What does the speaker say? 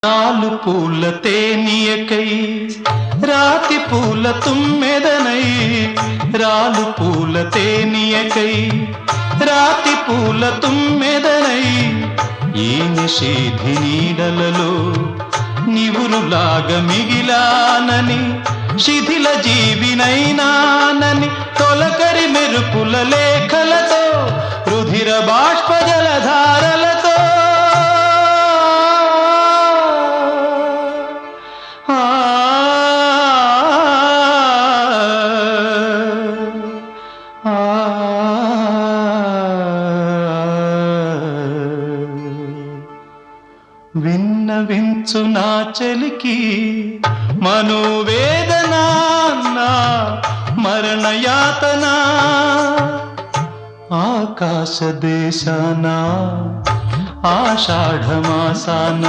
నాలు పూల తేనియకై రాతి పూల తుమ్మెదనై రాలు పూల తేనియకై రాతి పూల తుమ్మెదనై ఈ నిషేధి నీడలలో నివురులాగా మిగిలానని శిథిల జీవినైనానని తొలకరి మెరుపుల లేఖలతో రుధిర బాష్ప జలధారలతో విన్నవించు నా చలికి మనోవేదన మరణయాతన ఆకాశ దేశాన ఆషాఢమాసాన